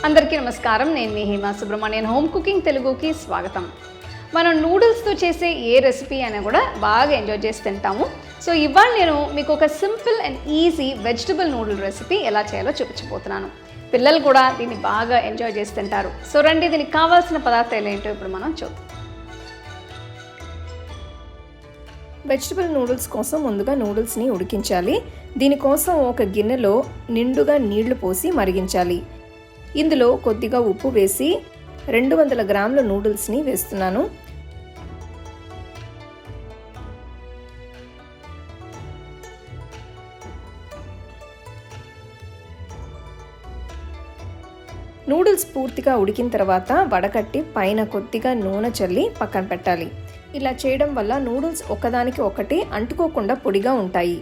అందరికీ నమస్కారం. నేను మీ హేమా సుబ్రహ్మణ్యన్. హోమ్ కుకింగ్ తెలుగుకి స్వాగతం. మనం నూడిల్స్తో చేసే ఏ రెసిపీ అయినా కూడా బాగా ఎంజాయ్ చేసి తింటాము. సో ఇవాళ నేను మీకు ఒక simple and easy vegetable noodle recipe ఎలా చేయాలో చూపించబోతున్నాను. పిల్లలు కూడా దీన్ని బాగా ఎంజాయ్ చేసి తింటారు. సో రండి, దీనికి కావాల్సిన పదార్థాలు ఏంటో ఇప్పుడు మనం చూద్దాం. వెజిటబుల్ నూడిల్స్ కోసం ముందుగా నూడిల్స్ని ఉడికించాలి. దీనికోసం ఒక గిన్నెలో నిండుగా నీళ్లు పోసి మరిగించాలి. ఇందులో కొద్దిగా ఉప్పు వేసి 200 గ్రాముల నూడిల్స్ని వేస్తున్నాను. నూడిల్స్ పూర్తిగా ఉడికిన తర్వాత వడకట్టి పైన కొద్దిగా నూనె చల్లి పక్కన పెట్టాలి. ఇలా చేయడం వల్ల నూడిల్స్ ఒకదానికి ఒకటి అంటుకోకుండా పొడిగా ఉంటాయి.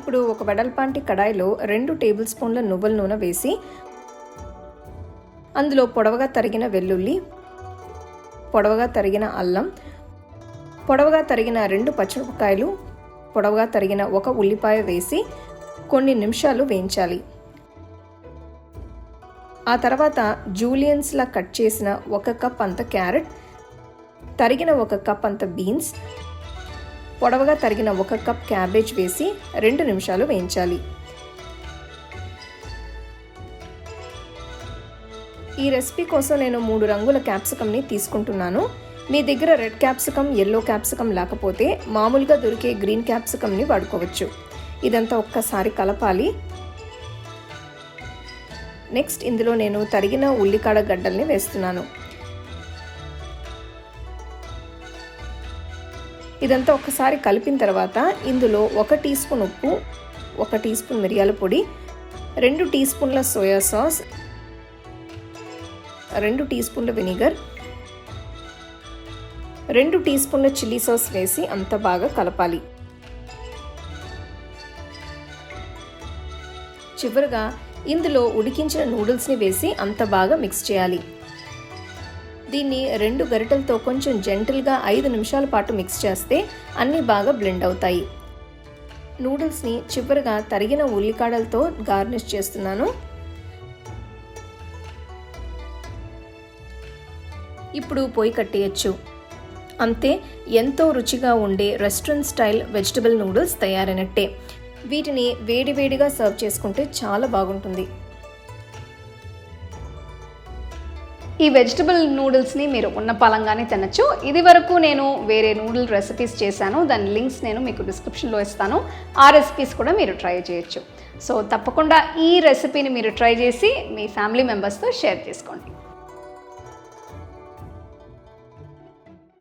ఇప్పుడు ఒక వెడల్పాంటి కడాయిలో 2 టేబుల్ స్పూన్ల నువ్వుల నూనె వేసి అందులో పొడవుగా తరిగిన వెల్లుల్లి, పొడవుగా తరిగిన అల్లం, పొడవుగా తరిగిన 2 పచ్చిమిరపకాయలు, పొడవుగా తరిగిన 1 ఉల్లిపాయ వేసి కొన్ని నిమిషాలు వేయించాలి. ఆ తర్వాత జూలియన్స్లా కట్ చేసిన 1 కప్ అంత క్యారెట్, తరిగిన 1 కప్ అంత బీన్స్, పొడవుగా తరిగిన 1 కప్ క్యాబేజ్ వేసి 2 నిమిషాలు వేయించాలి. ఈ రెసిపీ కోసం నేను 3 రంగుల క్యాప్సికమ్ని తీసుకుంటున్నాను. మీ దగ్గర రెడ్ క్యాప్సికమ్, ఎల్లో క్యాప్సికమ్ లేకపోతే మామూలుగా దొరికే గ్రీన్ క్యాప్సికమ్ని వాడుకోవచ్చు. ఇదంతా ఒక్కసారి కలపాలి. నెక్స్ట్ ఇందులో నేను తరిగిన ఉల్లికాడ గడ్డల్ని వేస్తున్నాను. ఇదంతా ఒక్కసారి కలిపిన తర్వాత ఇందులో 1 టీ స్పూన్ ఉప్పు, 1 టీ స్పూన్ మిరియాల పొడి, 2 టీ స్పూన్ల సోయా సాస్, 2 టీ స్పూన్ల వెనిగర్, 2 టీ స్పూన్ల చిల్లీ సాస్ వేసి అంత బాగా కలపాలి. చివరగా ఇందులో ఉడికించిన నూడిల్స్ని వేసి అంత బాగా మిక్స్ చేయాలి. దీన్ని 2 గరిటెలతో కొంచెం జెంటిల్గా 5 నిమిషాల పాటు మిక్స్ చేస్తే అన్నీ బాగా బ్లెండ్ అవుతాయి. నూడిల్స్ని చివరిగా తరిగిన ఉల్లికాడలతో గార్నిష్ చేస్తున్నాను. ఇప్పుడు పొయ్యి కట్టేయచ్చు. అంతే, ఎంతో రుచిగా ఉండే రెస్టారెంట్ స్టైల్ వెజిటబుల్ నూడిల్స్ తయారైనట్టే. వీటిని వేడివేడిగా సర్వ్ చేసుకుంటే చాలా బాగుంటుంది. ఈ వెజిటబుల్ నూడిల్స్ని మీరు ఉన్న పలంగానే తినచ్చు. ఇది వరకు నేను వేరే నూడిల్ రెసిపీస్ చేశాను, దాని లింక్స్ నేను మీకు డిస్క్రిప్షన్లో ఇస్తాను. ఆ రెసిపీస్ కూడా మీరు ట్రై చేయొచ్చు. సో తప్పకుండా ఈ రెసిపీని మీరు ట్రై చేసి మీ ఫ్యామిలీ మెంబర్స్తో షేర్ చేసుకోండి.